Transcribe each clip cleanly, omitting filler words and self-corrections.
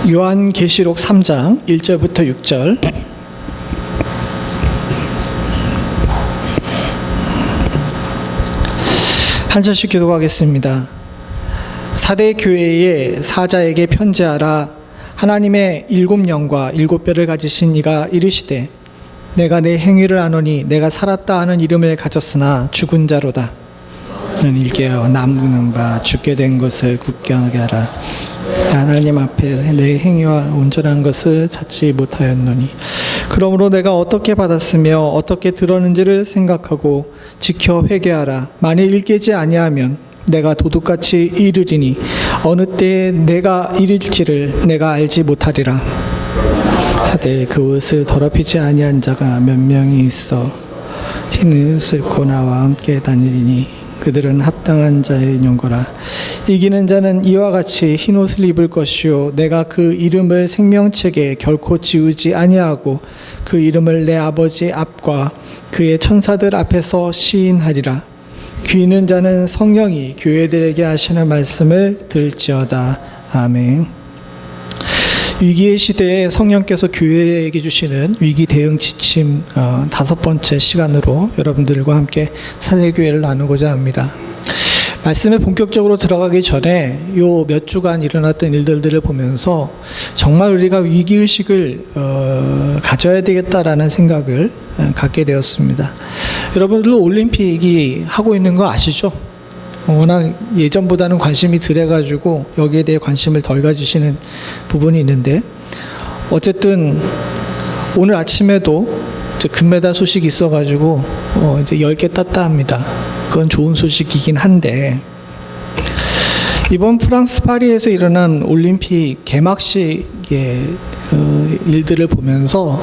요한계시록 3장 1절부터 6절. 한 절씩 기도하겠습니다. 사대 교회의 사자에게 편지하라. 하나님의 일곱 영과 일곱 뼈를 가지신 이가 이르시되 내가 내 행위를 아노니 내가 살았다 하는 이름을 가졌으나 죽은 자로다. 는 일깨어 남는 바 죽게 된 것을 굳게 하라. 하나님 앞에 내 행위와 온전한 것을 찾지 못하였노니 그러므로 내가 어떻게 받았으며 어떻게 들었는지를 생각하고 지켜 회개하라. 만일 일깨지 아니하면 내가 도둑같이 이르리니 어느 때에 내가 이를지를 내가 알지 못하리라. 사대 그 옷을 더럽히지 아니한 자가 몇 명이 있어 흰 옷을 입고 나와 함께 다니리니 그들은 합당한 자의 용거라. 이기는 자는 이와 같이 흰 옷을 입을 것이요 내가 그 이름을 생명책에 결코 지우지 아니하고 그 이름을 내 아버지 앞과 그의 천사들 앞에서 시인하리라. 귀 있는 자는 성령이 교회들에게 하시는 말씀을 들을지어다. 아멘. 위기의 시대에 성령께서 교회에게 주시는 위기 대응 지침 5번째 시간으로 여러분들과 함께 사대교회를 나누고자 합니다. 말씀에 본격적으로 들어가기 전에 요 몇 주간 일어났던 일들을 보면서 정말 우리가 위기의식을 가져야 되겠다라는 생각을 갖게 되었습니다. 여러분들 올림픽이 하고 있는 거 아시죠? 워낙 예전보다는 관심이 덜해가지고 여기에 대해 관심을 덜 가지시는 부분이 있는데 어쨌든 오늘 아침에도 금메달 소식이 있어가지고 이제 10개 땄다 합니다. 그건 좋은 소식이긴 한데 이번 프랑스 파리에서 일어난 올림픽 개막식의 일들을 보면서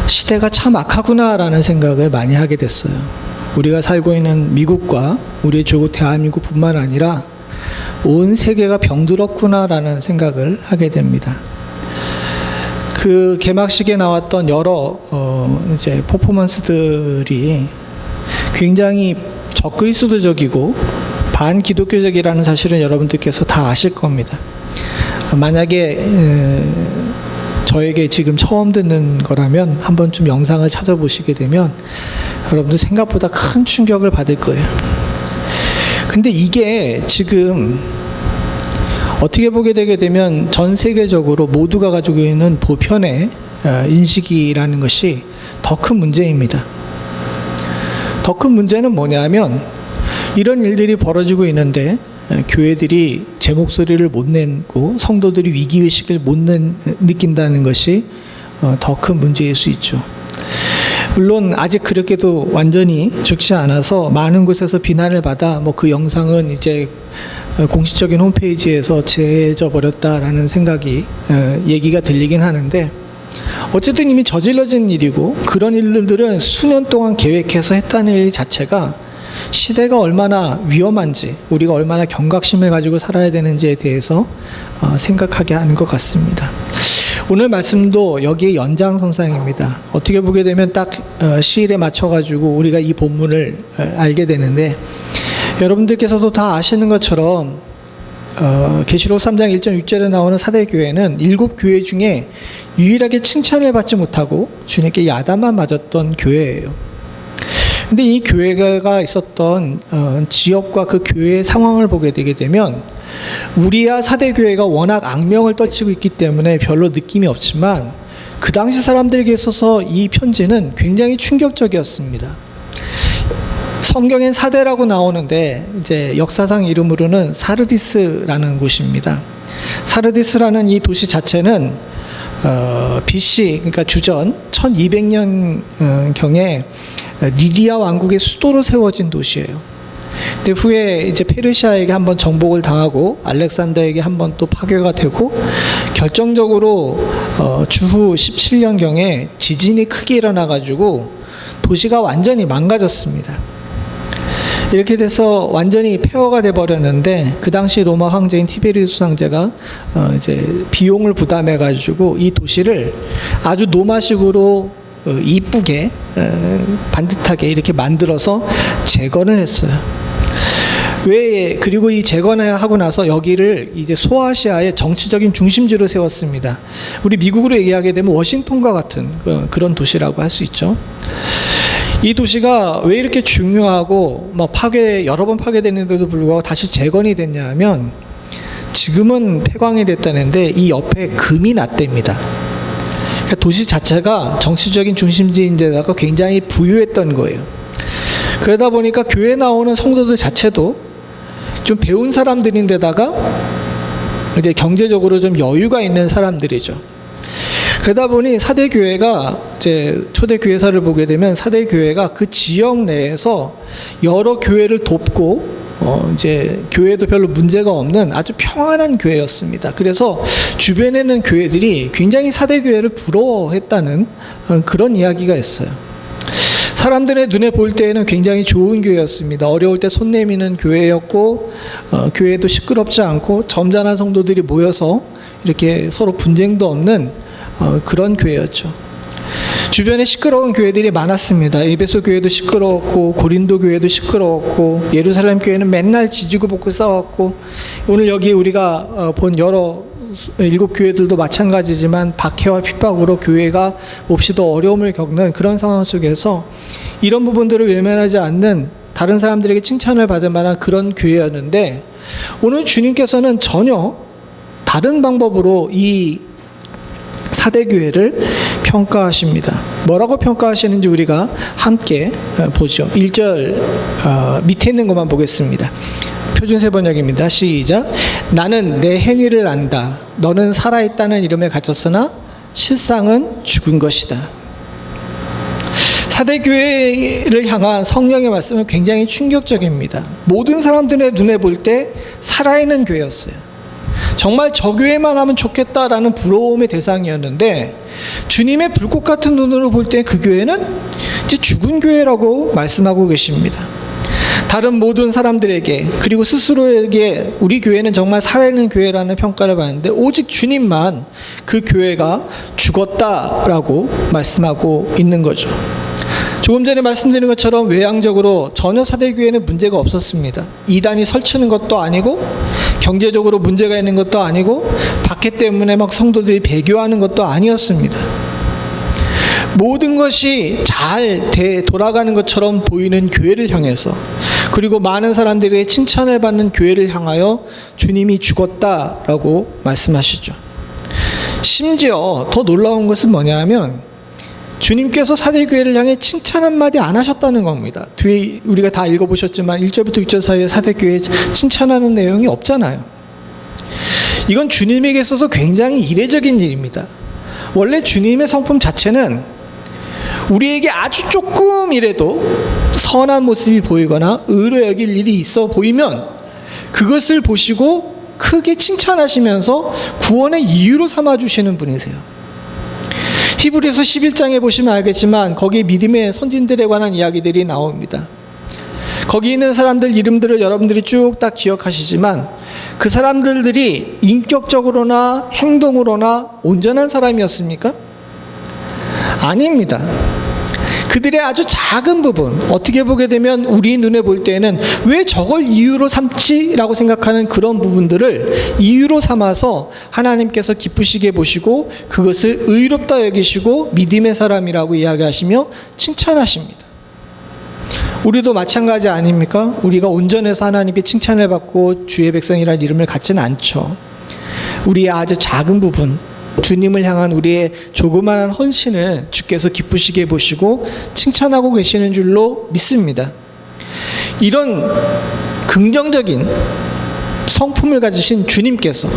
시대가 참 악하구나라는 생각을 많이 하게 됐어요. 우리가 살고 있는 미국과 우리의 조국 대한민국뿐만 아니라 온 세계가 병들었구나라는 생각을 하게 됩니다. 그 개막식에 나왔던 여러 이제 퍼포먼스들이 굉장히 적그리스도적이고 반기독교적이라는 사실은 여러분들께서 다 아실 겁니다. 만약에 저에게 지금 처음 듣는 거라면 한번 좀 영상을 찾아보시게 되면 여러분들 생각보다 큰 충격을 받을 거예요. 근데 이게 지금 어떻게 보게 되게 되면 전 세계적으로 모두가 가지고 있는 보편의 인식이라는 것이 더 큰 문제입니다. 더 큰 문제는 뭐냐면 이런 일들이 벌어지고 있는데 교회들이 제 목소리를 못 내고 성도들이 위기의식을 못 느낀다는 것이 더 큰 문제일 수 있죠. 물론 아직 그렇게도 완전히 죽지 않아서 많은 곳에서 비난을 받아 그 영상은 이제 공식적인 홈페이지에서 제해져 버렸다라는 생각이 얘기가 들리긴 하는데 어쨌든 이미 저질러진 일이고 그런 일들은 수년 동안 계획해서 했다는 일 자체가 시대가 얼마나 위험한지 우리가 얼마나 경각심을 가지고 살아야 되는지에 대해서 생각하게 하는 것 같습니다. 오늘 말씀도 여기에 연장선상입니다. 어떻게 보게 되면 딱 시일에 맞춰가지고 우리가 이 본문을 알게 되는데 여러분들께서도 다 아시는 것처럼 계시록 3장 1.6절에 나오는 사대교회는 7교회 중에 유일하게 칭찬을 받지 못하고 주님께 야단만 맞았던 교회예요. 근데 이 교회가 있었던 지역과 그 교회의 상황을 보게 되게 되면 우리야 사대교회가 워낙 악명을 떨치고 있기 때문에 별로 느낌이 없지만 그 당시 사람들에게 있어서 이 편지는 굉장히 충격적이었습니다. 성경엔 사대라고 나오는데 이제 역사상 이름으로는 사르디스라는 곳입니다. 사르디스라는 이 도시 자체는 BC 그러니까 주전 1200년경에 리디아 왕국의 수도로 세워진 도시예요. 근데 후에 이제 페르시아에게 한번 정복을 당하고 알렉산더에게 한번 또 파괴가 되고 결정적으로 주후 17년경에 지진이 크게 일어나가지고 도시가 완전히 망가졌습니다. 이렇게 돼서 완전히 폐허가 돼 버렸는데 그 당시 로마 황제인 티베리우스 황제가 이제 비용을 부담해 가지고 이 도시를 아주 로마식으로 이쁘게 반듯하게 이렇게 만들어서 재건을 했어요. 그리고 이 재건하고 나서 여기를 이제 소아시아의 정치적인 중심지로 세웠습니다. 우리 미국으로 얘기하게 되면 워싱턴과 같은 그런 도시라고 할 수 있죠. 이 도시가 왜 이렇게 중요하고 여러 번 파괴됐는데도 불구하고 다시 재건이 됐냐 하면, 지금은 폐광이 됐다는데 이 옆에 금이 났답니다. 그러니까 도시 자체가 정치적인 중심지인데다가 굉장히 부유했던 거예요. 그러다 보니까 교회 나오는 성도들 자체도 좀 배운 사람들인데다가 이제 경제적으로 좀 여유가 있는 사람들이죠. 그러다 보니 사대교회가, 이제 초대교회사를 보게 되면 사대교회가 그 지역 내에서 여러 교회를 돕고 이제 교회도 별로 문제가 없는 아주 평안한 교회였습니다. 그래서 주변에 있는 교회들이 굉장히 사대교회를 부러워했다는 그런 이야기가 있어요. 사람들의 눈에 볼 때에는 굉장히 좋은 교회였습니다. 어려울 때 손 내미는 교회였고, 교회도 시끄럽지 않고 점잖은 성도들이 모여서 이렇게 서로 분쟁도 없는 그런 교회였죠. 주변에 시끄러운 교회들이 많았습니다. 에베소 교회도 시끄러웠고, 고린도 교회도 시끄러웠고, 예루살렘 교회는 맨날 지지고 볶고 싸웠고, 오늘 여기 우리가 본 여러 7교회들도 마찬가지지만 박해와 핍박으로 교회가 몹시도 어려움을 겪는 그런 상황 속에서 이런 부분들을 외면하지 않는, 다른 사람들에게 칭찬을 받을 만한 그런 교회였는데, 오늘 주님께서는 전혀 다른 방법으로 이 사대교회를 평가하십니다. 뭐라고 평가하시는지 우리가 함께 보죠. 1절 밑에 있는 것만 보겠습니다. 표준세 번역입니다. 시작. 나는 내 행위를 안다. 너는 살아있다는 이름을 가졌으나 실상은 죽은 것이다. 사대교회를 향한 성령의 말씀은 굉장히 충격적입니다. 모든 사람들의 눈에 볼 때 살아있는 교회였어요. 정말 저 교회만 하면 좋겠다라는 부러움의 대상이었는데, 주님의 불꽃 같은 눈으로 볼 때 그 교회는 이제 죽은 교회라고 말씀하고 계십니다. 다른 모든 사람들에게, 그리고 스스로에게 우리 교회는 정말 살아있는 교회라는 평가를 받는데, 오직 주님만 그 교회가 죽었다라고 말씀하고 있는 거죠. 조금 전에 말씀드린 것처럼 외향적으로 전혀 사대교회는 문제가 없었습니다. 이단이 설치는 것도 아니고, 경제적으로 문제가 있는 것도 아니고, 박해 때문에 막 성도들이 배교하는 것도 아니었습니다. 모든 것이 잘 돌아가는 것처럼 보이는 교회를 향해서, 그리고 많은 사람들의 칭찬을 받는 교회를 향하여 주님이 죽었다라고 말씀하시죠. 심지어 더 놀라운 것은 뭐냐면, 주님께서 사대교회를 향해 칭찬 한마디 안 하셨다는 겁니다. 뒤에 우리가 다 읽어보셨지만 1절부터 6절 사이에 사대교회 칭찬하는 내용이 없잖아요. 이건 주님에게 있어서 굉장히 이례적인 일입니다. 원래 주님의 성품 자체는 우리에게 아주 조금이라도 선한 모습이 보이거나 의로 여길 일이 있어 보이면 그것을 보시고 크게 칭찬하시면서 구원의 이유로 삼아주시는 분이세요. 히브리서 11장에 보시면 알겠지만 거기 믿음의 선진들에 관한 이야기들이 나옵니다. 거기 있는 사람들 이름들을 여러분들이 쭉 딱 기억하시지만, 그 사람들이 인격적으로나 행동으로나 온전한 사람이었습니까? 아닙니다. 그들의 아주 작은 부분, 어떻게 보게 되면 우리 눈에 볼 때는 왜 저걸 이유로 삼지라고 생각하는 그런 부분들을 이유로 삼아서 하나님께서 기쁘시게 보시고 그것을 의롭다 여기시고 믿음의 사람이라고 이야기하시며 칭찬하십니다. 우리도 마찬가지 아닙니까? 우리가 온전해서 하나님께 칭찬을 받고 주의 백성이라는 이름을 갖지는 않죠. 우리의 아주 작은 부분, 주님을 향한 우리의 조그마한 헌신을 주께서 기쁘시게 보시고 칭찬하고 계시는 줄로 믿습니다. 이런 긍정적인 성품을 가지신 주님께서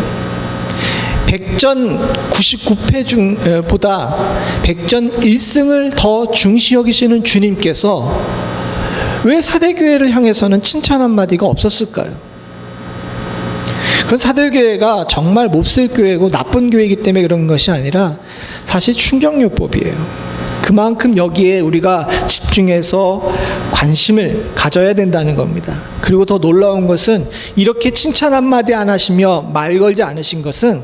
100전 99패 중보다 100전 1승을 더 중시 여기시는 주님께서 왜 사대교회를 향해서는 칭찬 한마디가 없었을까요? 그건 사대교회가 정말 몹쓸 교회고 나쁜 교회이기 때문에 그런 것이 아니라 사실 충격요법이에요. 그만큼 여기에 우리가 집중해서 관심을 가져야 된다는 겁니다. 그리고 더 놀라운 것은 이렇게 칭찬 한마디 안 하시며 말 걸지 않으신 것은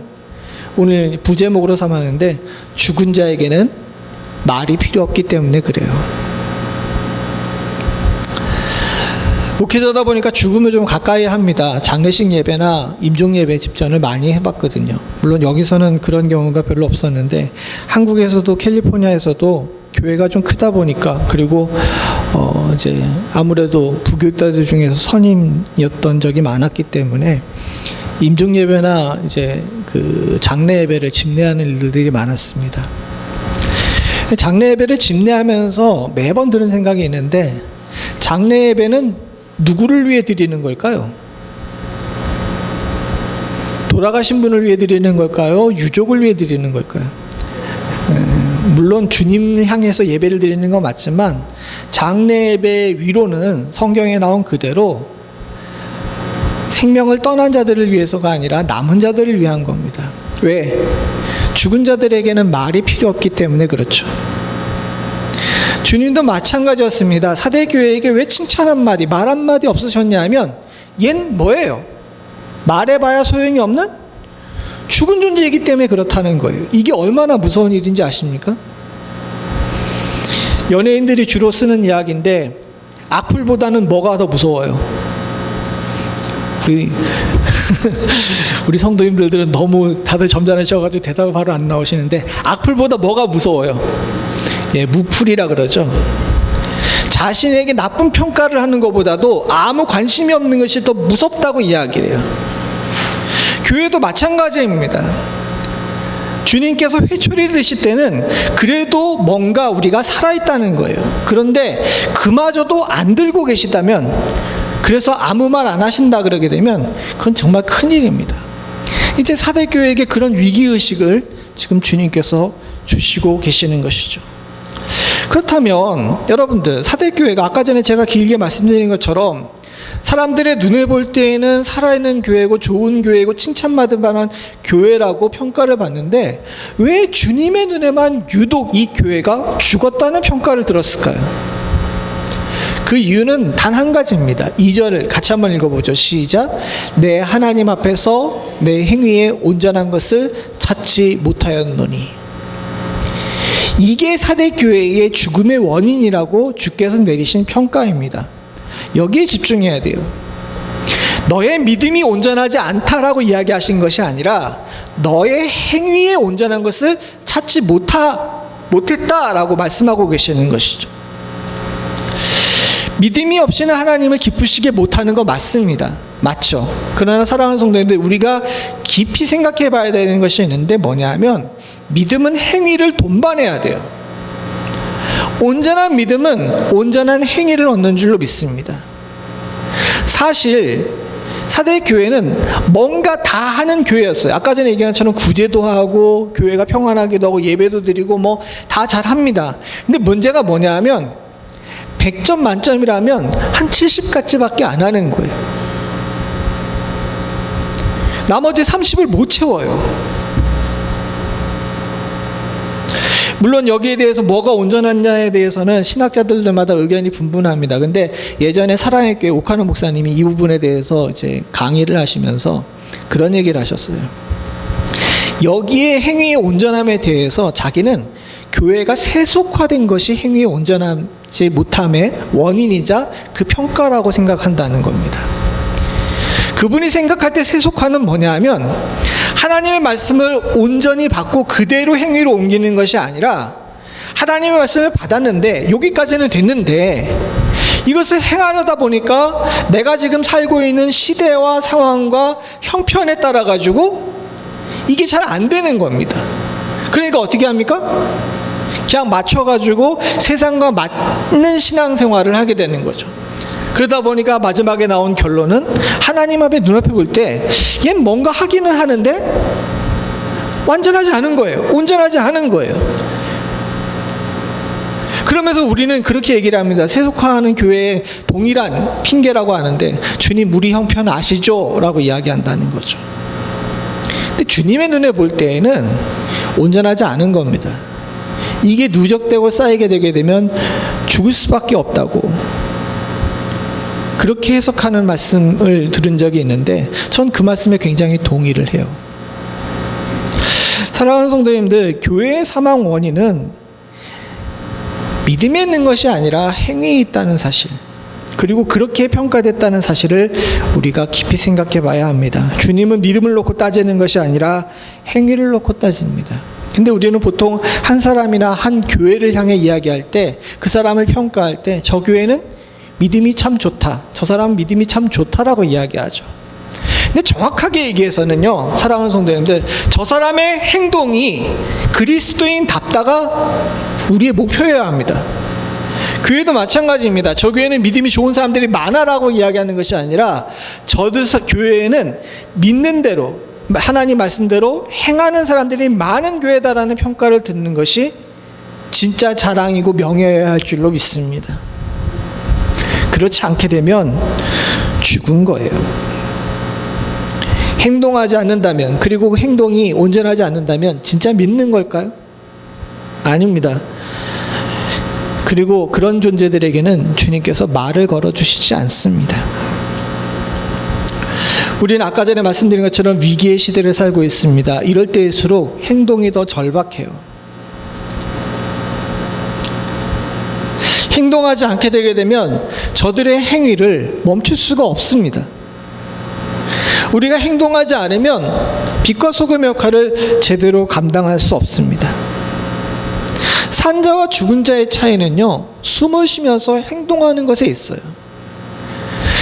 오늘 부제목으로 삼았는데, 죽은 자에게는 말이 필요 없기 때문에 그래요. 목회자다 보니까 죽음을 좀 가까이 합니다. 장례식 예배나 임종 예배 집전을 많이 해봤거든요. 물론 여기서는 그런 경우가 별로 없었는데 한국에서도 캘리포니아에서도 교회가 좀 크다 보니까, 그리고 이제 아무래도 부교육자들 중에서 선임이었던 적이 많았기 때문에 임종 예배나 이제 그 장례 예배를 집례하는 일들이 많았습니다. 장례 예배를 집례하면서 매번 드는 생각이 있는데, 장례 예배는 누구를 위해 드리는 걸까요? 돌아가신 분을 위해 드리는 걸까요? 유족을 위해 드리는 걸까요? 물론 주님 향해서 예배를 드리는 건 맞지만, 장례 예배 위로는 성경에 나온 그대로 생명을 떠난 자들을 위해서가 아니라 남은 자들을 위한 겁니다. 왜? 죽은 자들에게는 말이 필요 없기 때문에 그렇죠. 주님도 마찬가지였습니다. 사대교회에게 왜 칭찬 한마디, 말 한마디 없으셨냐면, 얜 뭐예요? 말해봐야 소용이 없는 죽은 존재이기 때문에 그렇다는 거예요. 이게 얼마나 무서운 일인지 아십니까? 연예인들이 주로 쓰는 이야기인데, 악플보다는 뭐가 더 무서워요? 우리 성도님들은 너무 다들 점잖으셔가지고 대답이 바로 안 나오시는데, 악플보다 뭐가 무서워요? 예, 무플이라 그러죠. 자신에게 나쁜 평가를 하는 것보다도 아무 관심이 없는 것이 더 무섭다고 이야기를 해요. 교회도 마찬가지입니다. 주님께서 회초리를 드실 때는 그래도 뭔가 우리가 살아있다는 거예요. 그런데 그마저도 안 들고 계시다면, 그래서 아무 말 안 하신다 그러게 되면 그건 정말 큰일입니다. 이제 사대교회에게 그런 위기의식을 지금 주님께서 주시고 계시는 것이죠. 그렇다면 여러분들, 사대교회가 아까 전에 제가 길게 말씀드린 것처럼 사람들의 눈에 볼 때에는 살아있는 교회고 좋은 교회고 칭찬받을 만한 교회라고 평가를 받는데, 왜 주님의 눈에만 유독 이 교회가 죽었다는 평가를 들었을까요? 그 이유는 단 한 가지입니다. 2절을 같이 한번 읽어보죠. 시작. 내 하나님 앞에서 내 행위에 온전한 것을 찾지 못하였노니. 이게 사대교회의 죽음의 원인이라고 주께서 내리신 평가입니다. 여기에 집중해야 돼요. 너의 믿음이 온전하지 않다라고 이야기하신 것이 아니라 너의 행위에 온전한 것을 찾지 못했다라고 말씀하고 계시는 것이죠. 믿음이 없이는 하나님을 기쁘시게 못하는 거 맞습니다. 맞죠. 그러나 사랑하는 성도님들, 우리가 깊이 생각해 봐야 되는 것이 있는데 뭐냐면, 믿음은 행위를 동반해야 돼요. 온전한 믿음은 온전한 행위를 얻는 줄로 믿습니다. 사실 사대교회는 뭔가 다 하는 교회였어요. 아까 전에 얘기한 것처럼 구제도 하고 교회가 평안하기도 하고 예배도 드리고 뭐 다 잘합니다. 근데 문제가 뭐냐면 100점 만점이라면 한 70가지밖에 안 하는 거예요. 나머지 30을 못 채워요. 물론 여기에 대해서 뭐가 온전하냐에 대해서는 신학자들마다 의견이 분분합니다. 근데 예전에 사랑의 교회 오카노 목사님이 이 부분에 대해서 이제 강의를 하시면서 그런 얘기를 하셨어요. 여기에 행위의 온전함에 대해서 자기는 교회가 세속화된 것이 행위의 온전하지 못함의 원인이자 그 평가라고 생각한다는 겁니다. 그분이 생각할 때 세속화는 뭐냐면 하나님의 말씀을 온전히 받고 그대로 행위로 옮기는 것이 아니라 하나님의 말씀을 받았는데 여기까지는 됐는데 이것을 행하려다 보니까 내가 지금 살고 있는 시대와 상황과 형편에 따라 가지고 이게 잘 안 되는 겁니다. 그러니까 어떻게 합니까? 그냥 맞춰가지고 세상과 맞는 신앙생활을 하게 되는 거죠. 그러다 보니까 마지막에 나온 결론은 하나님 앞에 눈앞에 볼 때 얘는 뭔가 하기는 하는데 완전하지 않은 거예요. 온전하지 않은 거예요. 그러면서 우리는 그렇게 얘기를 합니다. 세속화하는 교회의 동일한 핑계라고 하는데 주님 우리 형편 아시죠? 라고 이야기한다는 거죠. 근데 주님의 눈에 볼 때에는 온전하지 않은 겁니다. 이게 누적되고 쌓이게 되게 되면 죽을 수밖에 없다고 그렇게 해석하는 말씀을 들은 적이 있는데 전 그 말씀에 굉장히 동의를 해요. 사랑하는 성도님들, 교회의 사망 원인은 믿음에 있는 것이 아니라 행위에 있다는 사실, 그리고 그렇게 평가됐다는 사실을 우리가 깊이 생각해 봐야 합니다. 주님은 믿음을 놓고 따지는 것이 아니라 행위를 놓고 따집니다. 근데 우리는 보통 한 사람이나 한 교회를 향해 이야기할 때, 그 사람을 평가할 때 저 교회는 믿음이 참 좋다, 저 사람은 믿음이 참 좋다라고 이야기하죠. 근데 정확하게 얘기해서는요, 사랑하는 성도님들, 저 사람의 행동이 그리스도인답다가 우리의 목표여야 합니다. 교회도 마찬가지입니다. 저 교회는 믿음이 좋은 사람들이 많아라고 이야기하는 것이 아니라, 저 교회에는 믿는 대로, 하나님 말씀대로 행하는 사람들이 많은 교회다라는 평가를 듣는 것이 진짜 자랑이고 명예여야 할 줄로 믿습니다. 그렇지 않게 되면 죽은 거예요. 행동하지 않는다면, 그리고 그 행동이 온전하지 않는다면 진짜 믿는 걸까요? 아닙니다. 그리고 그런 존재들에게는 주님께서 말을 걸어주시지 않습니다. 우리는 아까 전에 말씀드린 것처럼 위기의 시대를 살고 있습니다. 이럴 때일수록 행동이 더 절박해요. 행동하지 않게 되게 되면 저들의 행위를 멈출 수가 없습니다. 우리가 행동하지 않으면 빛과 소금의 역할을 제대로 감당할 수 없습니다. 산자와 죽은 자의 차이는요, 숨을 쉬면서 행동하는 것에 있어요.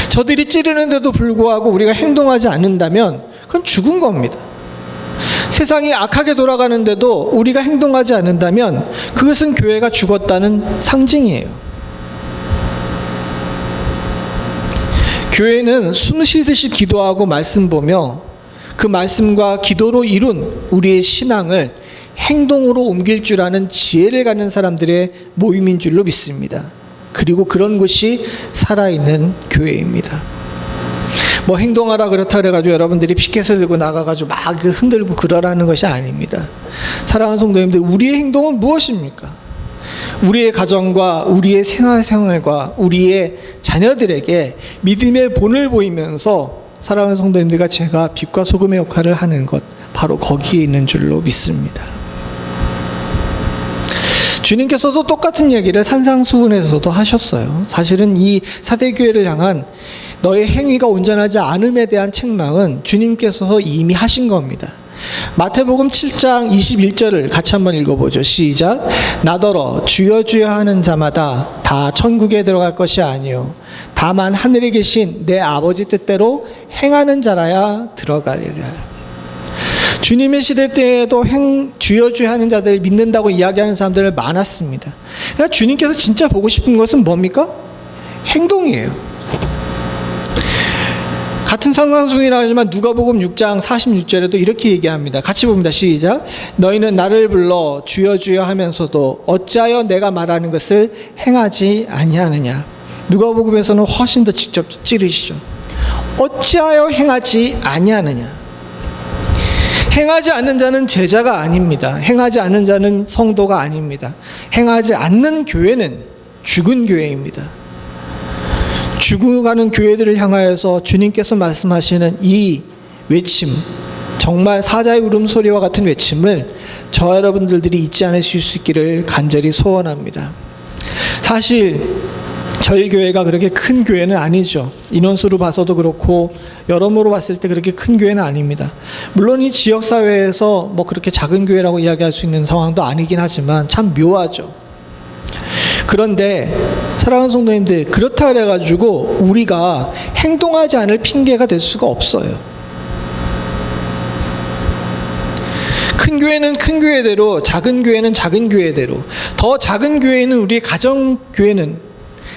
저들이 찌르는데도 불구하고 우리가 행동하지 않는다면 그건 죽은 겁니다. 세상이 악하게 돌아가는데도 우리가 행동하지 않는다면 그것은 교회가 죽었다는 상징이에요. 교회는 숨 쉬듯이 기도하고 말씀 보며 그 말씀과 기도로 이룬 우리의 신앙을 행동으로 옮길 줄 아는 지혜를 갖는 사람들의 모임인 줄로 믿습니다. 그리고 그런 곳이 살아있는 교회입니다. 뭐 행동하라 그렇다 그래가지고 여러분들이 피켓을 들고 나가가지고 막 흔들고 그러라는 것이 아닙니다. 사랑하는 성도님들, 우리의 행동은 무엇입니까? 우리의 가정과 우리의 생활과 우리의 자녀들에게 믿음의 본을 보이면서 사랑하는 성도님들과 제가 빛과 소금의 역할을 하는 것, 바로 거기에 있는 줄로 믿습니다. 주님께서도 똑같은 얘기를 산상수훈에서도 하셨어요. 사실은 이 사대교회를 향한 너의 행위가 온전하지 않음에 대한 책망은 주님께서 이미 하신 겁니다. 마태복음 7장 21절을 같이 한번 읽어보죠. 시작. 나더러 주여 주여 하는 자마다 다 천국에 들어갈 것이 아니요 다만 하늘에 계신 내 아버지 뜻대로 행하는 자라야 들어가리라. 주님의 시대 때에도 주여 주여 하는 자들 믿는다고 이야기하는 사람들 많았습니다. 그러나 주님께서 진짜 보고 싶은 것은 뭡니까? 행동이에요. 같은 상상숭이라 하지만 누가복음 6장 46절에도 이렇게 얘기합니다. 같이 봅니다. 시작. 너희는 나를 불러 주여 주여 하면서도 어찌하여 내가 말하는 것을 행하지 아니하느냐. 누가복음에서는 훨씬 더 직접 찌르시죠. 어찌하여 행하지 아니하느냐. 행하지 않는 자는 제자가 아닙니다. 행하지 않는 자는 성도가 아닙니다. 행하지 않는 교회는 죽은 교회입니다. 죽어가는 교회들을 향하여서 주님께서 말씀하시는 이 외침, 정말 사자의 울음소리와 같은 외침을 저와 여러분들이 잊지 않으실 수 있기를 간절히 소원합니다. 사실 저희 교회가 그렇게 큰 교회는 아니죠. 인원수로 봐서도 그렇고 여러모로 봤을 때 그렇게 큰 교회는 아닙니다. 물론 이 지역사회에서 뭐 그렇게 작은 교회라고 이야기할 수 있는 상황도 아니긴 하지만 참 묘하죠. 그런데 사랑하는 성도님들, 그렇다 그래가지고 우리가 행동하지 않을 핑계가 될 수가 없어요. 큰 교회는 큰 교회대로, 작은 교회는 작은 교회대로, 더 작은 교회는 우리 가정 교회는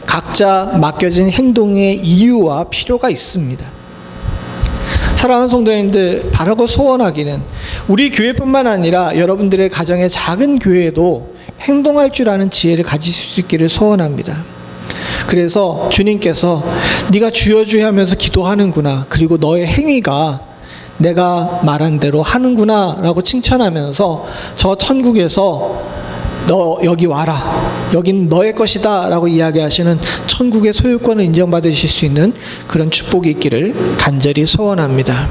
각자 맡겨진 행동의 이유와 필요가 있습니다. 사랑하는 성도님들, 바라고 소원하기는 우리 교회뿐만 아니라 여러분들의 가정의 작은 교회도 행동할 줄 아는 지혜를 가질 수 있기를 소원합니다. 그래서 주님께서 네가 주여 주여 하면서 기도하는구나, 그리고 너의 행위가 내가 말한 대로 하는구나 라고 칭찬하면서 저 천국에서 너 여기 와라, 여긴 너의 것이다 라고 이야기하시는 천국의 소유권을 인정받으실 수 있는 그런 축복이 있기를 간절히 소원합니다.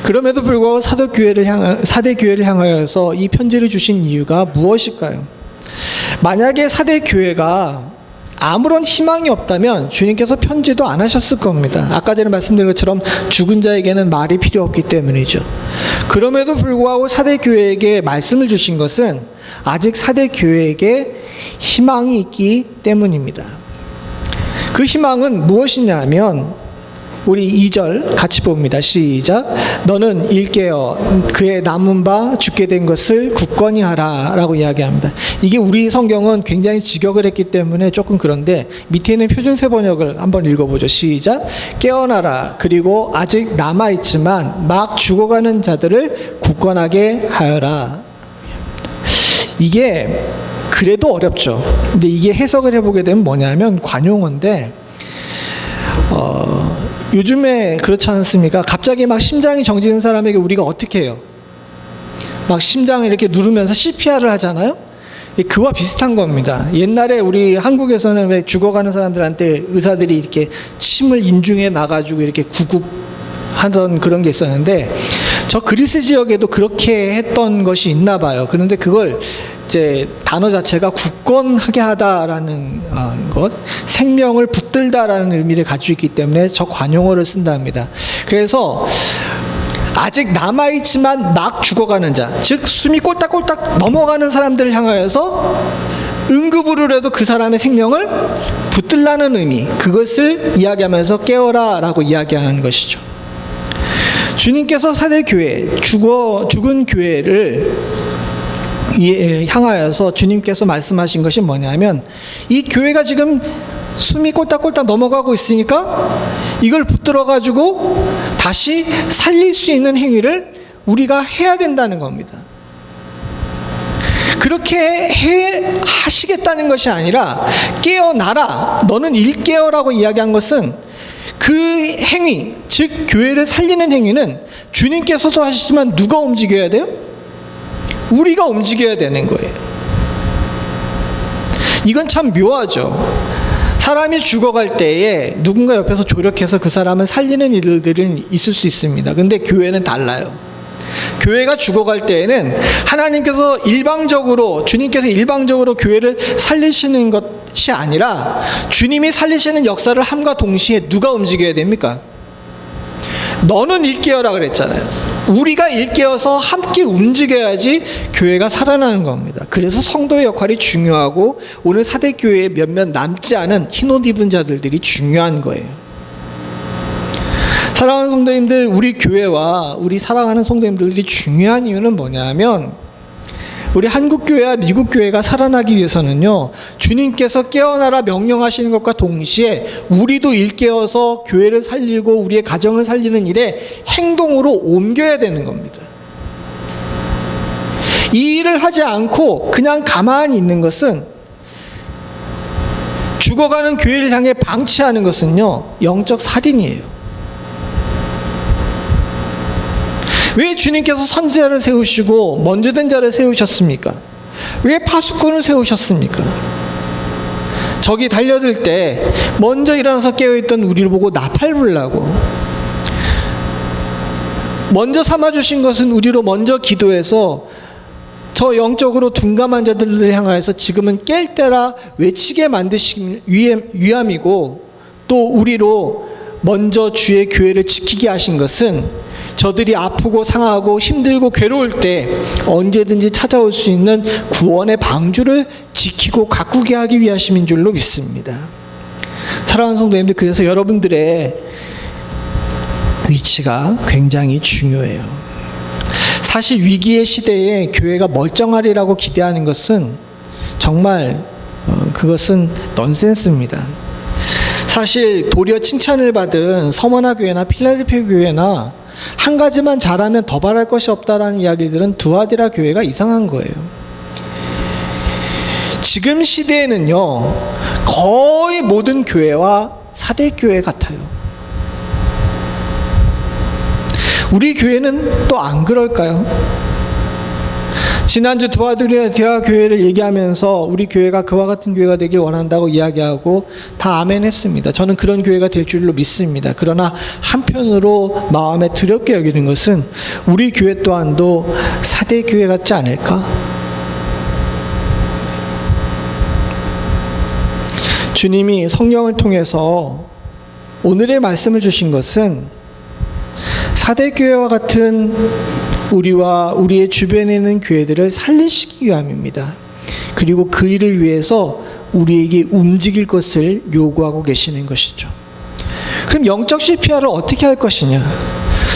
그럼에도 불구하고 사대교회를 향하여서 이 편지를 주신 이유가 무엇일까요? 만약에 사대교회가 아무런 희망이 없다면 주님께서 편지도 안 하셨을 겁니다. 아까 전에 말씀드린 것처럼 죽은 자에게는 말이 필요 없기 때문이죠. 그럼에도 불구하고 사대 교회에게 말씀을 주신 것은 아직 사대 교회에게 희망이 있기 때문입니다. 그 희망은 무엇이냐면 우리 2절 같이 봅니다. 시작. 너는 일깨어 그의 남은 바 죽게 된 것을 굳건히 하라 라고 이야기합니다. 이게 우리 성경은 굉장히 직역을 했기 때문에 조금 그런데 밑에 있는 표준세 번역을 한번 읽어보죠. 시작. 깨어나라. 그리고 아직 남아있지만 막 죽어가는 자들을 굳건하게 하여라. 이게 그래도 어렵죠. 근데 이게 해석을 해보게 되면 뭐냐면 관용어인데 요즘에 그렇지 않습니까? 갑자기 막 심장이 정지된 사람에게 우리가 어떻게 해요? 막 심장을 이렇게 누르면서 CPR을 하잖아요? 그와 비슷한 겁니다. 옛날에 우리 한국에서는 왜 죽어가는 사람들한테 의사들이 이렇게 침을 인중에 놔가지고 이렇게 구급하던 그런 게 있었는데 저 그리스 지역에도 그렇게 했던 것이 있나 봐요. 그런데 그걸 이제 단어 자체가 굳건하게 하다라는 것, 생명을 붙들다라는 의미를 가지고 있기 때문에 저 관용어를 쓴답니다. 그래서 아직 남아있지만 막 죽어가는 자, 즉 숨이 꼴딱꼴딱 넘어가는 사람들을 향하여서 응급으로라도 그 사람의 생명을 붙들라는 의미, 그것을 이야기하면서 깨어라 라고 이야기하는 것이죠. 주님께서 사대교회, 죽은 교회를 향하여서 주님께서 말씀하신 것이 뭐냐면 이 교회가 지금 숨이 꼴딱꼴딱 넘어가고 있으니까 이걸 붙들어 가지고 다시 살릴 수 있는 행위를 우리가 해야 된다는 겁니다. 그렇게 하시겠다는 것이 아니라 깨어나라, 너는 일깨어라고 이야기한 것은 그 행위, 즉 교회를 살리는 행위는 주님께서도 하시지만 누가 움직여야 돼요? 우리가 움직여야 되는 거예요. 이건 참 묘하죠. 사람이 죽어갈 때에 누군가 옆에서 조력해서 그 사람을 살리는 일들은 있을 수 있습니다. 근데 교회는 달라요. 교회가 죽어갈 때에는 하나님께서 주님께서 일방적으로 교회를 살리시는 것이 아니라 주님이 살리시는 역사를 함과 동시에 누가 움직여야 됩니까? 너는 일깨어라 그랬잖아요. 우리가 일깨어서 함께 움직여야지 교회가 살아나는 겁니다. 그래서 성도의 역할이 중요하고 오늘 사대교회에 몇몇 남지 않은 흰옷 입은 자들이 중요한 거예요. 사랑하는 성도님들, 우리 교회와 우리 사랑하는 성도님들이 중요한 이유는 뭐냐면 우리 한국교회와 미국교회가 살아나기 위해서는요, 주님께서 깨어나라 명령하시는 것과 동시에 우리도 일깨어서 교회를 살리고 우리의 가정을 살리는 일에 행동으로 옮겨야 되는 겁니다. 이 일을 하지 않고 그냥 가만히 있는 것은, 죽어가는 교회를 향해 방치하는 것은요, 영적 살인이에요. 왜 주님께서 선지자를 세우시고 먼저 된 자를 세우셨습니까? 왜 파수꾼을 세우셨습니까? 적이 달려들 때 먼저 일어나서 깨어있던 우리를 보고 나팔불라고, 먼저 삼아주신 것은 우리로 먼저 기도해서 저 영적으로 둔감한 자들을 향하여서 지금은 깰 때라 외치게 만드신 위함이고, 또 우리로 먼저 주의 교회를 지키게 하신 것은 저들이 아프고 상하고 힘들고 괴로울 때 언제든지 찾아올 수 있는 구원의 방주를 지키고 가꾸게 하기 위하심인 줄로 믿습니다. 사랑하는 성도님들, 그래서 여러분들의 위치가 굉장히 중요해요. 사실 위기의 시대에 교회가 멀쩡하리라고 기대하는 것은 정말 그것은 넌센스입니다. 사실 도리어 칭찬을 받은 서머나 교회나 필라델피아 교회나 한 가지만 잘하면 더 바랄 것이 없다라는 이야기들은 두아디라 교회가 이상한 거예요. 지금 시대에는요, 거의 모든 교회와 사대교회 같아요. 우리 교회는 또 안 그럴까요? 지난주 두아디라 교회를 얘기하면서 우리 교회가 그와 같은 교회가 되길 원한다고 이야기하고 다 아멘 했습니다. 저는 그런 교회가 될 줄로 믿습니다. 그러나 한편으로 마음에 두렵게 여기는 것은 우리 교회 또한도 사대교회 같지 않을까? 주님이 성령을 통해서 오늘의 말씀을 주신 것은 사대교회와 같은 우리와 우리의 주변에 있는 교회들을 살리시기 위함입니다. 그리고 그 일을 위해서 우리에게 움직일 것을 요구하고 계시는 것이죠. 그럼 영적 CPR을 어떻게 할 것이냐?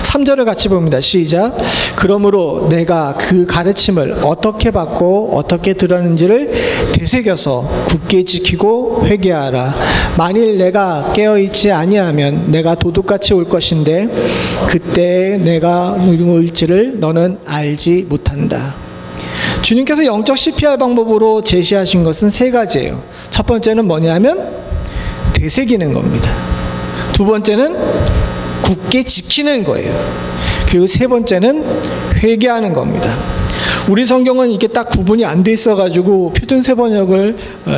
3절을 같이 봅니다. 시작. 그러므로 내가 그 가르침을 어떻게 받고 어떻게 들었는지를 되새겨서 굳게 지키고 회개하라. 만일 내가 깨어있지 아니하면 내가 도둑같이 올 것인데 그때 내가 누구 올지를 너는 알지 못한다. 주님께서 영적 CPR 방법으로 제시하신 것은 세 가지예요. 첫 번째는 뭐냐면 되새기는 겁니다. 두 번째는 굳게 지키는 거예요. 그리고 세 번째는 회개하는 겁니다. 우리 성경은 이게 딱 구분이 안 돼 있어가지고 표준세 번역을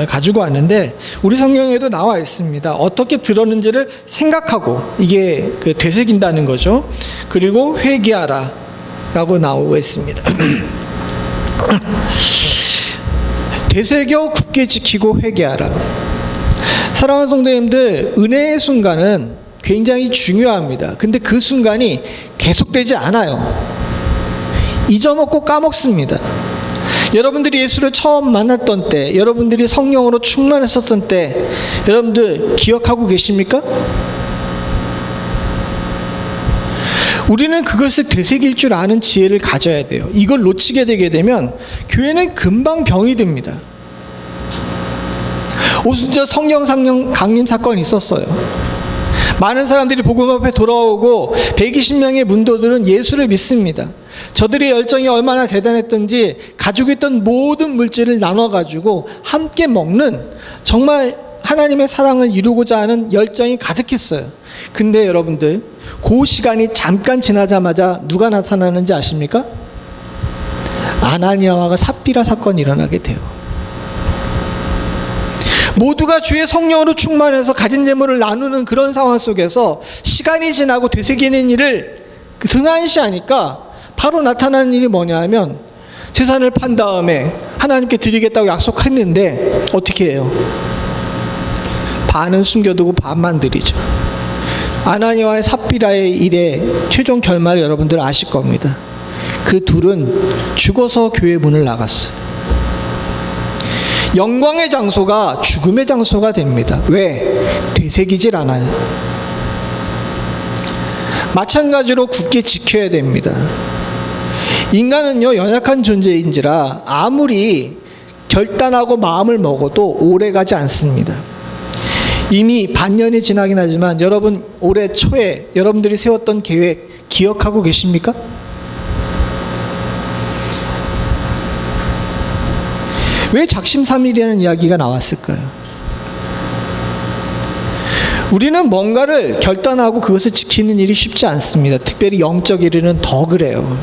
가지고 왔는데 우리 성경에도 나와 있습니다. 어떻게 들었는지를 생각하고 이게 되새긴다는 거죠. 그리고 회개하라 라고 나오고 있습니다. 되새겨 굳게 지키고 회개하라. 사랑하는 성도님들, 은혜의 순간은 굉장히 중요합니다. 근데 그 순간이 계속되지 않아요. 잊어먹고 까먹습니다. 여러분들이 예수를 처음 만났던 때, 여러분들이 성령으로 충만했었던 때, 여러분들 기억하고 계십니까? 우리는 그것을 되새길 줄 아는 지혜를 가져야 돼요. 이걸 놓치게 되게 되면 교회는 금방 병이 듭니다. 오순절 성령 강림 사건이 있었어요. 많은 사람들이 복음 앞에 돌아오고 120명의 문도들은 예수를 믿습니다. 저들의 열정이 얼마나 대단했던지 가지고 있던 모든 물질을 나눠가지고 함께 먹는 정말 하나님의 사랑을 이루고자 하는 열정이 가득했어요. 근데 여러분들, 그 시간이 잠깐 지나자마자 누가 나타나는지 아십니까? 아나니아와 삽비라 사건이 일어나게 돼요. 모두가 주의 성령으로 충만해서 가진 재물을 나누는 그런 상황 속에서 시간이 지나고 되새기는 일을 등한시하니까 바로 나타나는 일이 뭐냐 하면 재산을 판 다음에 하나님께 드리겠다고 약속했는데 어떻게 해요? 반은 숨겨두고 반만 드리죠. 아나니아와 삽비라의 일의 최종 결말을 여러분들 아실 겁니다. 그 둘은 죽어서 교회 문을 나갔어요. 영광의 장소가 죽음의 장소가 됩니다. 왜? 되새기질 않아요. 마찬가지로 굳게 지켜야 됩니다. 인간은요, 연약한 존재인지라 아무리 결단하고 마음을 먹어도 오래가지 않습니다. 이미 반년이 지나긴 하지만 여러분 올해 초에 여러분들이 세웠던 계획 기억하고 계십니까? 왜 작심삼일이라는 이야기가 나왔을까요? 우리는 뭔가를 결단하고 그것을 지키는 일이 쉽지 않습니다. 특별히 영적 일은 더 그래요.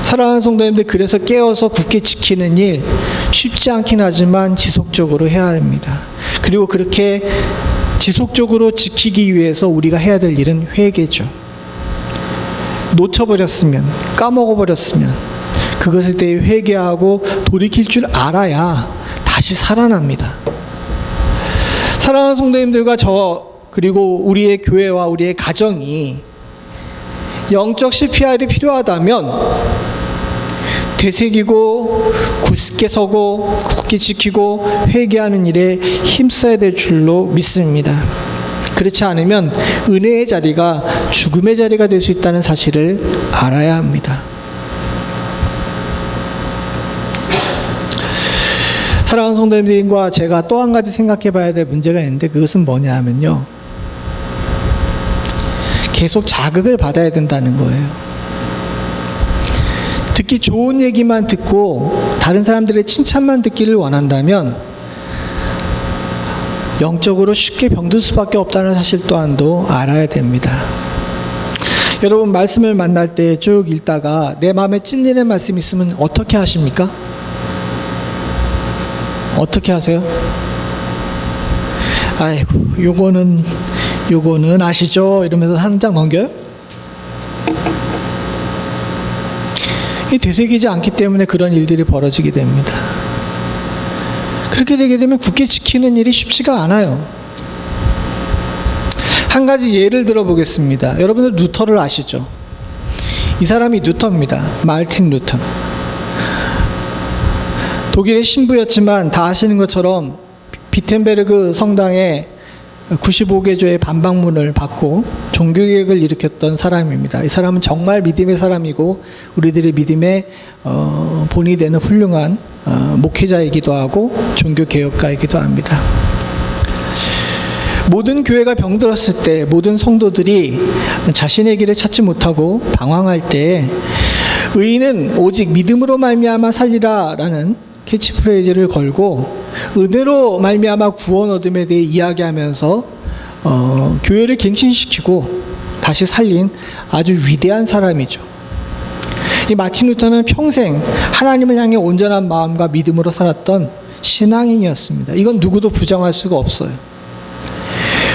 사랑하는 성도님들, 그래서 깨어서 굳게 지키는 일 쉽지 않긴 하지만 지속적으로 해야 합니다. 그리고 그렇게 지속적으로 지키기 위해서 우리가 해야 될 일은 회개죠. 놓쳐버렸으면, 까먹어버렸으면 그것에 대해 회개하고 돌이킬 줄 알아야 다시 살아납니다. 사랑하는 성도님들과 그리고 우리의 교회와 우리의 가정이 영적 CPR이 필요하다면 되새기고 굳게 서고 굳게 지키고 회개하는 일에 힘써야 될 줄로 믿습니다. 그렇지 않으면 은혜의 자리가 죽음의 자리가 될 수 있다는 사실을 알아야 합니다. 사랑하는 성도님들과 제가 또 한 가지 생각해 봐야 될 문제가 있는데 그것은 뭐냐 하면요, 계속 자극을 받아야 된다는 거예요. 듣기 좋은 얘기만 듣고 다른 사람들의 칭찬만 듣기를 원한다면 영적으로 쉽게 병들 수밖에 없다는 사실 또한도 알아야 됩니다. 여러분, 말씀을 만날 때 쭉 읽다가 내 마음에 찔리는 말씀이 있으면 어떻게 하십니까? 어떻게 하세요? 아이고, 요거는 아시죠? 이러면서 한 장 넘겨요? 이 되새기지 않기 때문에 그런 일들이 벌어지게 됩니다. 그렇게 되게 되면 굳게 지키는 일이 쉽지가 않아요. 한 가지 예를 들어보겠습니다. 여러분들 루터를 아시죠? 이 사람이 루터입니다. 마르틴 루터. 독일의 신부였지만 다 아시는 것처럼 비텐베르그 성당에 95개조의 반박문을 받고 종교개혁을 일으켰던 사람입니다. 이 사람은 정말 믿음의 사람이고 우리들의 믿음의 본이 되는 훌륭한 목회자이기도 하고 종교개혁가이기도 합니다. 모든 교회가 병들었을 때 모든 성도들이 자신의 길을 찾지 못하고 방황할 때 의인은 오직 믿음으로 말미암아 살리라 라는 캐치프레이즈를 걸고 은혜로 말미암아 구원 얻음에 대해 이야기하면서 교회를 갱신시키고 다시 살린 아주 위대한 사람이죠. 이 마틴 루터는 평생 하나님을 향해 온전한 마음과 믿음으로 살았던 신앙인이었습니다. 이건 누구도 부정할 수가 없어요.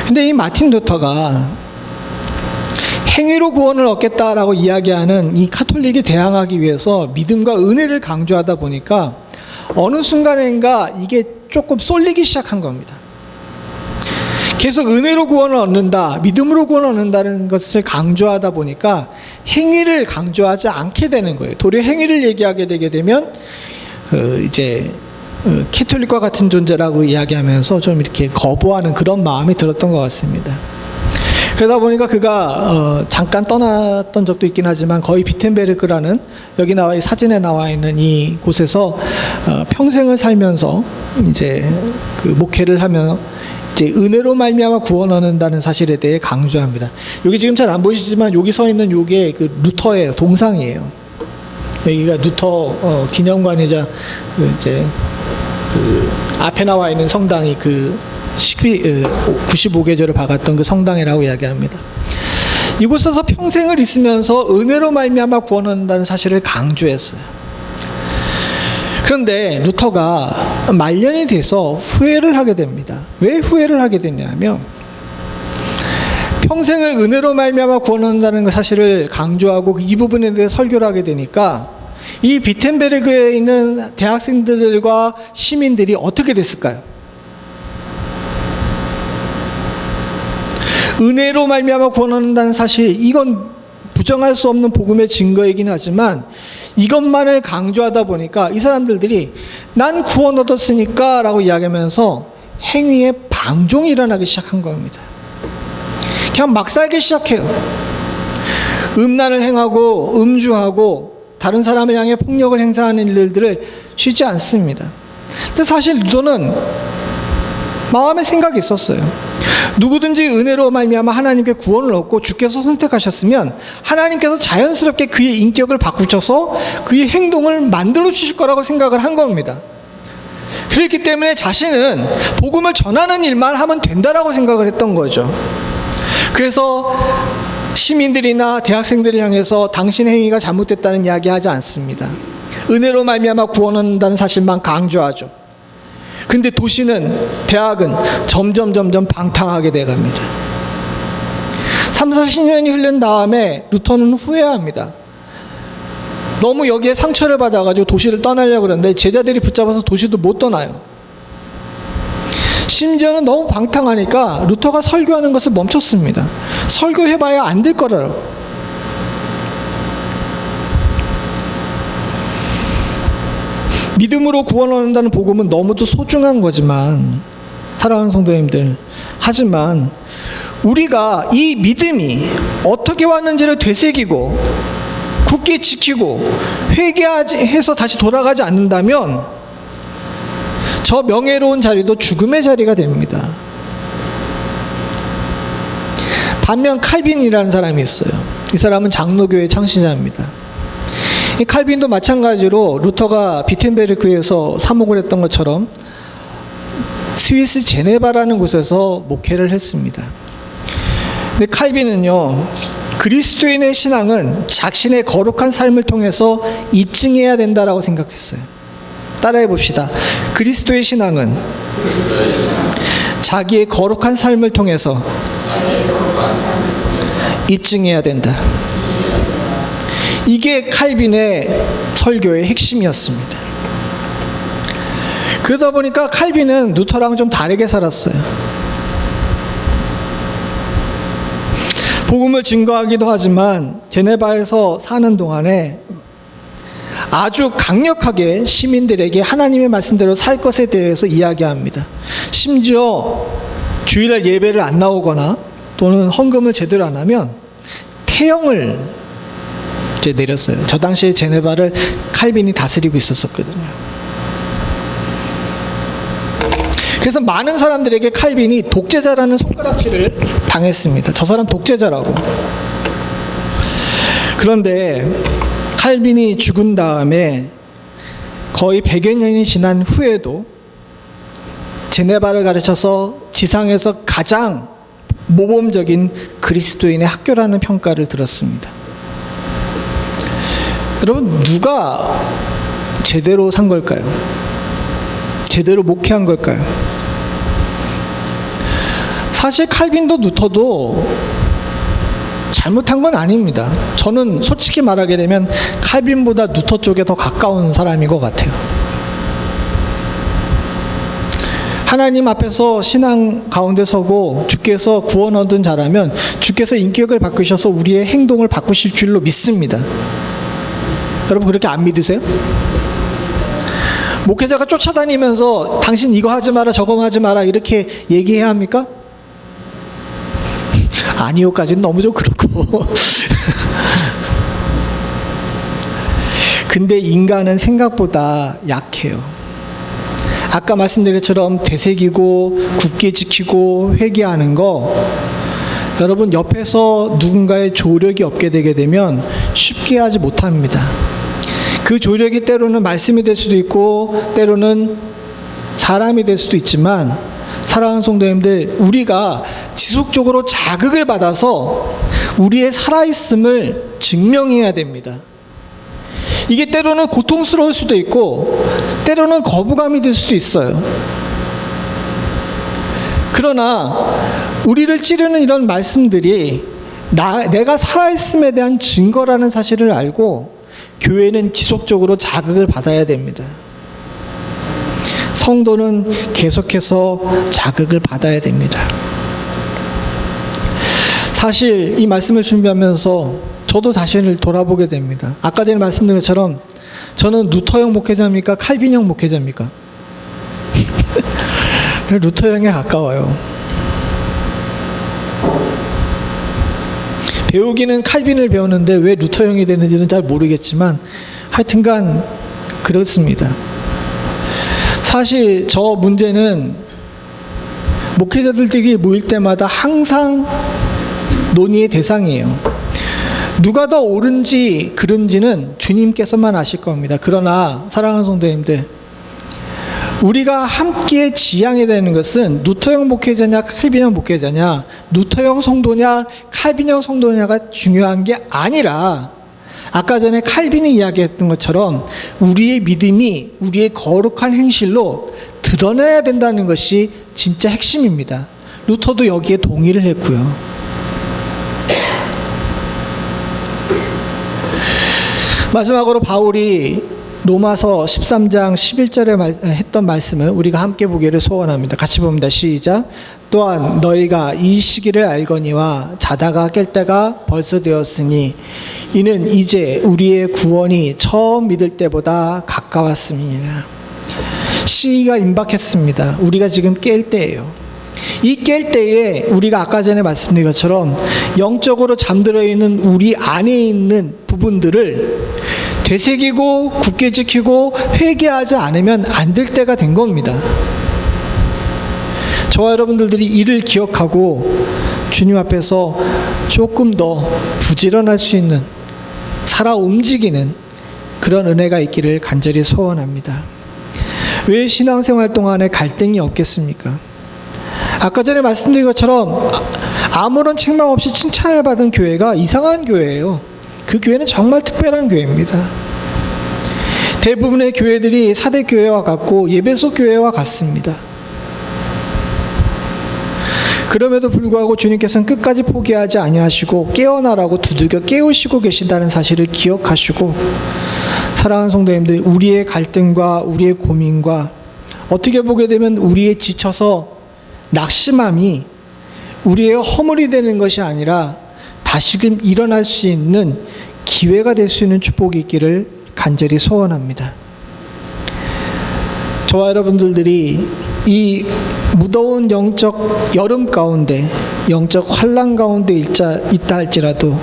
근데 이 마틴 루터가 행위로 구원을 얻겠다라고 이야기하는 이 카톨릭에 대항하기 위해서 믿음과 은혜를 강조하다 보니까 어느 순간인가 이게 조금 쏠리기 시작한 겁니다. 계속 은혜로 구원을 얻는다, 믿음으로 구원을 얻는다는 것을 강조하다 보니까 행위를 강조하지 않게 되는 거예요. 도리어 행위를 얘기하게 되게 되면 캐톨릭과 같은 존재라고 이야기하면서 좀 이렇게 거부하는 그런 마음이 들었던 것 같습니다. 그러다 보니까 그가 잠깐 떠났던 적도 있긴 하지만 거의 비텐베르크라는 여기 사진에 나와 있는 이 곳에서 평생을 살면서 이제 그 목회를 하며 이제 은혜로 말미암아 구원 얻는다는 사실에 대해 강조합니다. 여기 지금 잘 안 보이시지만 여기 서 있는 요게 그 루터예요. 동상이에요. 여기가 루터 기념관이자 이제 그 앞에 나와 있는 성당이 그 95계절을 박았던 그 성당이라고 이야기합니다. 이곳에서 평생을 있으면서 은혜로 말미암아 구원 얻는다는 사실을 강조했어요. 그런데 루터가 말년이 돼서 후회를 하게 됩니다. 왜 후회를 하게 됐냐면 평생을 은혜로 말미암아 구원 얻는다는 사실을 강조하고 이 부분에 대해 설교를 하게 되니까 이 비텐베르그에 있는 대학생들과 시민들이 어떻게 됐을까요? 은혜로 말미암아 구원 얻는다는 사실, 이건 부정할 수 없는 복음의 증거이긴 하지만 이것만을 강조하다 보니까 이 사람들이 난 구원 얻었으니까 라고 이야기하면서 행위에 방종이 일어나기 시작한 겁니다. 그냥 막 살기 시작해요. 음란을 행하고 음주하고 다른 사람을 향해 폭력을 행사하는 일들을 쉬지 않습니다. 근데 사실 루터는 마음에 생각이 있었어요. 누구든지 은혜로 말미암아 하나님께 구원을 얻고 주께서 선택하셨으면 하나님께서 자연스럽게 그의 인격을 바꾸셔서 그의 행동을 만들어 주실 거라고 생각을 한 겁니다. 그렇기 때문에 자신은 복음을 전하는 일만 하면 된다라고 생각을 했던 거죠. 그래서 시민들이나 대학생들을 향해서 당신 행위가 잘못됐다는 이야기하지 않습니다. 은혜로 말미암아 구원 얻는다는 사실만 강조하죠. 근데 도시는, 대학은 점점 방탕하게 돼갑니다. 30-40년이 흐른 다음에 루터는 후회합니다. 너무 여기에 상처를 받아가지고 도시를 떠나려고 그러는데 제자들이 붙잡아서 도시도 못 떠나요. 심지어는 너무 방탕하니까 루터가 설교하는 것을 멈췄습니다. 설교해봐야 안 될 거라고. 믿음으로 구원 얻는다는 복음은 너무도 소중한 거지만, 사랑하는 성도님들, 하지만 우리가 이 믿음이 어떻게 왔는지를 되새기고 굳게 지키고 회개해서 다시 돌아가지 않는다면 저 명예로운 자리도 죽음의 자리가 됩니다. 반면 칼빈이라는 사람이 있어요. 이 사람은 장로교의 창시자입니다. 이 칼빈도 마찬가지로 루터가 비텐베르크에서 사목을 했던 것처럼 스위스 제네바라는 곳에서 목회를 했습니다. 근데 칼빈은요, 그리스도인의 신앙은 자신의 거룩한 삶을 통해서 입증해야 된다라고 생각했어요. 따라해 봅시다. 그리스도의 신앙은 자기의 거룩한 삶을 통해서 입증해야 된다. 이게 칼빈의 설교의 핵심이었습니다. 그러다 보니까 칼빈은 루터랑 좀 다르게 살았어요. 복음을 증거하기도 하지만 제네바에서 사는 동안에 아주 강력하게 시민들에게 하나님의 말씀대로 살 것에 대해서 이야기합니다. 심지어 주일날 예배를 안 나오거나 또는 헌금을 제대로 안 하면 태형을 이제 내렸어요. 저 당시에 제네바를 칼빈이 다스리고 있었거든요. 그래서 많은 사람들에게 칼빈이 독재자라는 손가락질을 당했습니다. 저 사람 독재자라고. 그런데 칼빈이 죽은 다음에 거의 100여 년이 지난 후에도 제네바를 가르쳐서 지상에서 가장 모범적인 그리스도인의 학교라는 평가를 들었습니다. 여러분, 누가 제대로 산 걸까요? 제대로 목회한 걸까요? 사실 칼빈도 루터도 잘못한 건 아닙니다. 저는 솔직히 말하게 되면 칼빈보다 루터 쪽에 더 가까운 사람인 것 같아요. 하나님 앞에서 신앙 가운데 서고 주께서 구원 얻은 자라면 주께서 인격을 바꾸셔서 우리의 행동을 바꾸실 줄로 믿습니다. 여러분, 그렇게 안 믿으세요? 목회자가 쫓아다니면서 당신 이거 하지 마라 저거 하지 마라 이렇게 얘기해야 합니까? 아니요까지는 너무 좀 그렇고. 근데 인간은 생각보다 약해요. 아까 말씀드린 것처럼 되새기고 굳게 지키고 회개하는 거, 여러분 옆에서 누군가의 조력이 없게 되게 되면 쉽게 하지 못합니다. 그 조력이 때로는 말씀이 될 수도 있고 때로는 사람이 될 수도 있지만, 사랑하는 성도님들, 우리가 지속적으로 자극을 받아서 우리의 살아있음을 증명해야 됩니다. 이게 때로는 고통스러울 수도 있고 때로는 거부감이 들 수도 있어요. 그러나 우리를 찌르는 이런 말씀들이 내가 살아있음에 대한 증거라는 사실을 알고 교회는 지속적으로 자극을 받아야 됩니다. 성도는 계속해서 자극을 받아야 됩니다. 사실 이 말씀을 준비하면서 저도 자신을 돌아보게 됩니다. 아까 전에 말씀드린 것처럼 저는 루터형 목회자입니까? 칼빈형 목회자입니까? 루터형에 가까워요. 배우기는 칼빈을 배우는데 왜 루터형이 되는지는 잘 모르겠지만 하여튼간 그렇습니다. 사실 저 문제는 목회자들끼리 모일 때마다 항상 논의의 대상이에요. 누가 더 옳은지 그른지는 주님께서만 아실 겁니다. 그러나 사랑하는 성도님들, 우리가 함께 지향해야 되는 것은 루터형 목회자냐 칼빈형 목회자냐, 루터형 성도냐 칼빈형 성도냐가 중요한 게 아니라, 아까 전에 칼빈이 이야기했던 것처럼 우리의 믿음이 우리의 거룩한 행실로 드러나야 된다는 것이 진짜 핵심입니다. 루터도 여기에 동의를 했고요. 마지막으로 바울이 로마서 13장 11절에 했던 말씀을 우리가 함께 보기를 소원합니다. 같이 봅니다. 시작. 또한 너희가 이 시기를 알거니와 자다가 깰 때가 벌써 되었으니 이는 이제 우리의 구원이 처음 믿을 때보다 가까웠음이니라. 시기가 임박했습니다. 우리가 지금 깰 때예요. 이 깰 때에 우리가 아까 전에 말씀드린 것처럼 영적으로 잠들어 있는 우리 안에 있는 부분들을 되새기고 굳게 지키고 회개하지 않으면 안 될 때가 된 겁니다. 저와 여러분들이 이를 기억하고 주님 앞에서 조금 더 부지런할 수 있는, 살아 움직이는 그런 은혜가 있기를 간절히 소원합니다. 왜 신앙생활 동안에 갈등이 없겠습니까? 아까 전에 말씀드린 것처럼 아무런 책망 없이 칭찬을 받은 교회가 이상한 교회예요. 그 교회는 정말 특별한 교회입니다. 대부분의 교회들이 사대 교회와 같고 예배소 교회와 같습니다. 그럼에도 불구하고 주님께서는 끝까지 포기하지 아니하시고 깨어나라고 두들겨 깨우시고 계신다는 사실을 기억하시고, 사랑하는 성도님들, 우리의 갈등과 우리의 고민과 어떻게 보게 되면 우리의 지쳐서 낙심함이 우리의 허물이 되는 것이 아니라 다시금 일어날 수 있는 기회가 될 수 있는 축복이 있기를 간절히 소원합니다. 저와 여러분들이 이 무더운 영적 여름 가운데, 영적 환난 가운데 있다 할지라도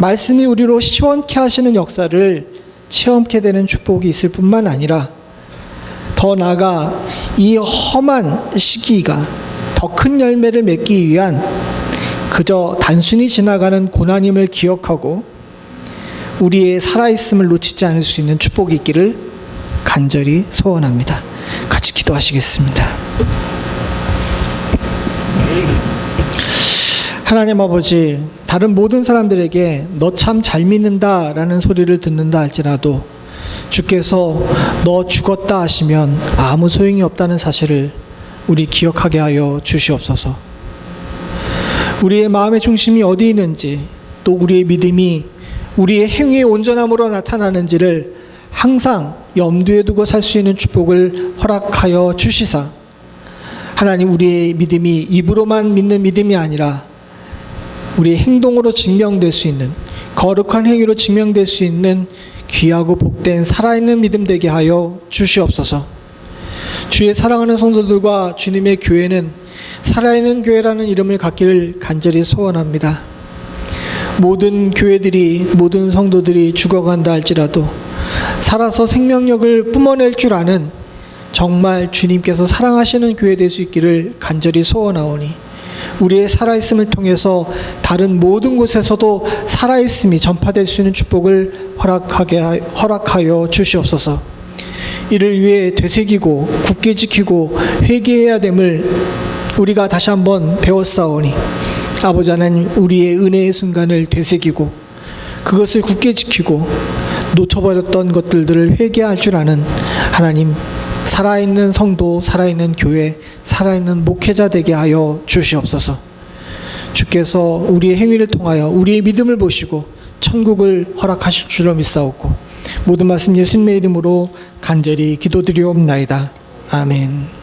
말씀이 우리로 시원케 하시는 역사를 체험케 되는 축복이 있을 뿐만 아니라 더 나아가 이 험한 시기가 더 큰 열매를 맺기 위한 그저 단순히 지나가는 고난임을 기억하고 우리의 살아있음을 놓치지 않을 수 있는 축복이 있기를 간절히 소원합니다. 같이 기도하시겠습니다. 하나님 아버지, 다른 모든 사람들에게 너 참 잘 믿는다 라는 소리를 듣는다 할지라도 주께서 너 죽었다 하시면 아무 소용이 없다는 사실을 우리 기억하게 하여 주시옵소서. 우리의 마음의 중심이 어디 있는지, 또 우리의 믿음이 우리의 행위의 온전함으로 나타나는지를 항상 염두에 두고 살 수 있는 축복을 허락하여 주시사 하나님, 우리의 믿음이 입으로만 믿는 믿음이 아니라 우리의 행동으로 증명될 수 있는, 거룩한 행위로 증명될 수 있는 귀하고 복된 살아있는 믿음 되게 하여 주시옵소서. 주의 사랑하는 성도들과 주님의 교회는 살아있는 교회라는 이름을 갖기를 간절히 소원합니다. 모든 교회들이, 모든 성도들이 죽어간다 할지라도 살아서 생명력을 뿜어낼 줄 아는 정말 주님께서 사랑하시는 교회 될 수 있기를 간절히 소원하오니 우리의 살아있음을 통해서 다른 모든 곳에서도 살아있음이 전파될 수 있는 축복을 허락하여 주시옵소서. 이를 위해 되새기고 굳게 지키고 회개해야 됨을 우리가 다시 한번 배웠사오니 아버지 하나님, 우리의 은혜의 순간을 되새기고 그것을 굳게 지키고 놓쳐버렸던 것들을 회개할 줄 아는 하나님, 살아있는 성도, 살아있는 교회, 살아있는 목회자 되게 하여 주시옵소서. 주께서 우리의 행위를 통하여 우리의 믿음을 보시고 천국을 허락하실 줄로 믿사옵고 모든 말씀 예수님의 이름으로 간절히 기도드리옵나이다. 아멘.